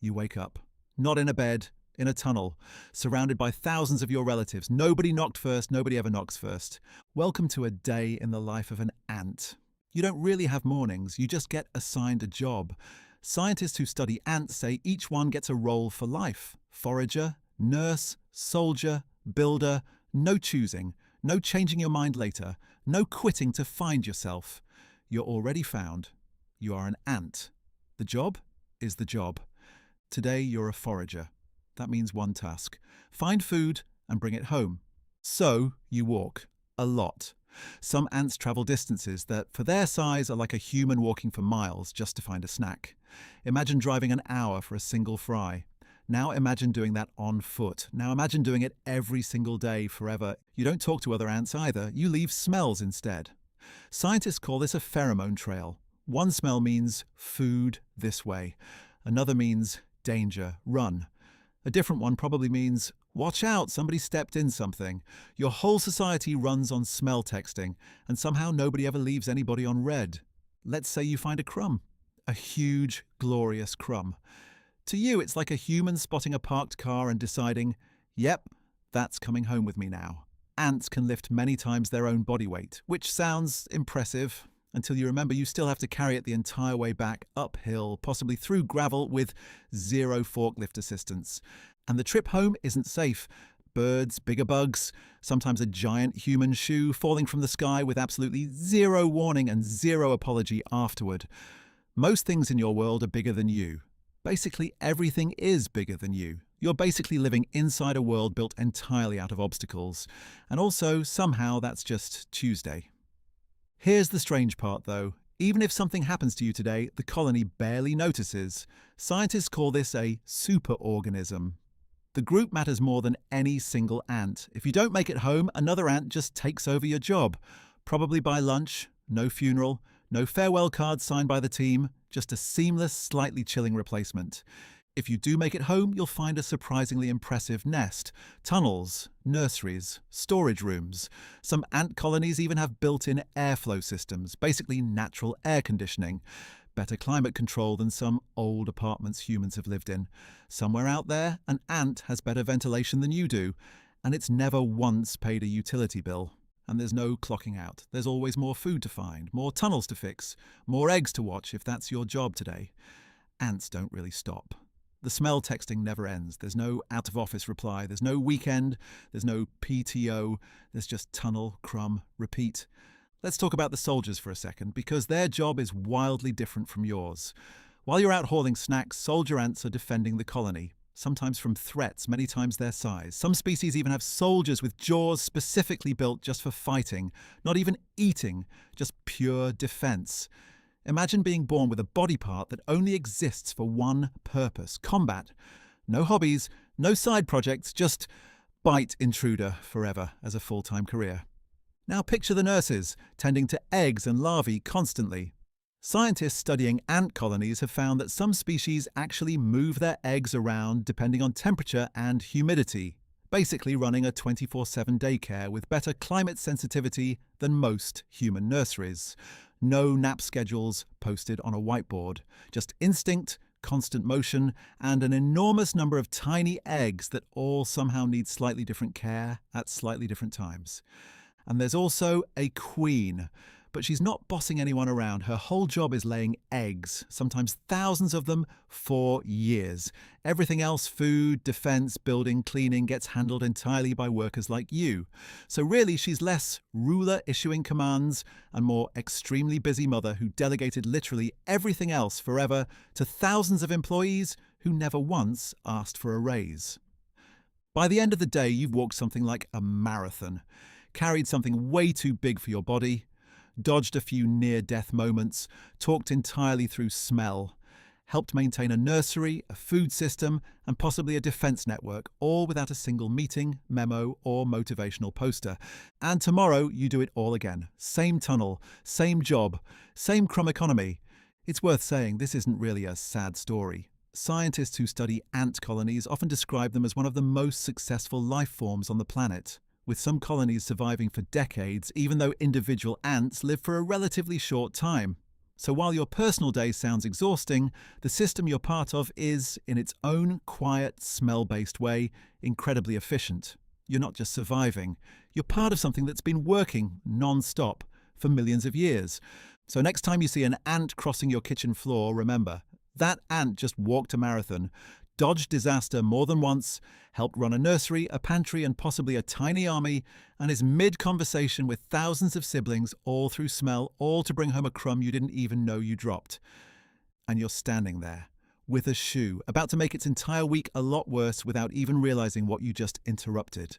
You wake up, not in a bed, in a tunnel, surrounded by thousands of your relatives. Nobody knocked first, nobody ever knocks first. Welcome to a day in the life of an ant. You don't really have mornings, you just get assigned a job. Scientists who study ants say each one gets a role for life. Forager, nurse, soldier, builder, no choosing, no changing your mind later, no quitting to find yourself. You're already found. You are an ant. The job is the job. Today you're a forager. That means one task. Find food and bring it home. So you walk. A lot. Some ants travel distances that, for their size, are like a human walking for miles just to find a snack. Imagine driving an hour for a single fry. Now imagine doing that on foot. Now imagine doing it every single day forever. You don't talk to other ants either. You leave smells instead. Scientists call this a pheromone trail. One smell means food this way. Another means danger, run. A different one probably means watch out, somebody stepped in something. Your whole society runs on smell texting, and somehow nobody ever leaves anybody on red. Let's say you find a crumb. A huge, glorious crumb. To you, it's like a human spotting a parked car and deciding, yep, that's coming home with me now. Ants can lift many times their own body weight, which sounds impressive, until you remember you still have to carry it the entire way back uphill, possibly through gravel with zero forklift assistance. And the trip home isn't safe. Birds, bigger bugs, sometimes a giant human shoe falling from the sky with absolutely zero warning and zero apology afterward. Most things in your world are bigger than you. Basically, everything is bigger than you. You're basically living inside a world built entirely out of obstacles. And also, somehow, that's just Tuesday. Here's the strange part, though. Even if something happens to you today, the colony barely notices. Scientists call this a superorganism. The group matters more than any single ant. If you don't make it home, another ant just takes over your job. Probably by lunch, no funeral, no farewell cards signed by the team, just a seamless, slightly chilling replacement. If you do make it home, you'll find a surprisingly impressive nest. Tunnels, nurseries, storage rooms. Some ant colonies even have built-in airflow systems, basically natural air conditioning. Better climate control than some old apartments humans have lived in. Somewhere out there, an ant has better ventilation than you do, and it's never once paid a utility bill. And there's no clocking out. There's always more food to find, more tunnels to fix, more eggs to watch if that's your job today. Ants don't really stop. The smell texting never ends. There's no out-of-office reply. There's no weekend. There's no PTO. There's just tunnel, crumb, repeat. Let's talk about the soldiers for a second, because their job is wildly different from yours. While you're out hauling snacks, soldier ants are defending the colony, sometimes from threats many times their size. Some species even have soldiers with jaws specifically built just for fighting, not even eating, just pure defense. Imagine being born with a body part that only exists for one purpose: combat. No hobbies, no side projects, just bite intruder forever as a full-time career. Now picture the nurses, tending to eggs and larvae constantly. Scientists studying ant colonies have found that some species actually move their eggs around depending on temperature and humidity, basically running a 24/7 daycare with better climate sensitivity than most human nurseries. No nap schedules posted on a whiteboard, just instinct, constant motion, and an enormous number of tiny eggs that all somehow need slightly different care at slightly different times. And there's also a queen, but she's not bossing anyone around. Her whole job is laying eggs, sometimes thousands of them, for years. Everything else, food, defense, building, cleaning, gets handled entirely by workers like you. So really, she's less ruler issuing commands and more extremely busy mother who delegated literally everything else forever to thousands of employees who never once asked for a raise. By the end of the day, you've walked something like a marathon, carried something way too big for your body, dodged a few near-death moments, talked entirely through smell, helped maintain a nursery, a food system, and possibly a defense network, all without a single meeting, memo, or motivational poster. And tomorrow, you do it all again. Same tunnel, same job, same crumb economy. It's worth saying this isn't really a sad story. Scientists who study ant colonies often describe them as one of the most successful life forms on the planet, with some colonies surviving for decades, even though individual ants live for a relatively short time. So while your personal day sounds exhausting, the system you're part of is, in its own quiet, smell-based way, incredibly efficient. You're not just surviving, you're part of something that's been working non-stop for millions of years. So next time you see an ant crossing your kitchen floor, remember, that ant just walked a marathon, dodged disaster more than once, helped run a nursery, a pantry, and possibly a tiny army, and is mid-conversation with thousands of siblings, all through smell, all to bring home a crumb you didn't even know you dropped. And you're standing there, with a shoe, about to make its entire week a lot worse without even realizing what you just interrupted.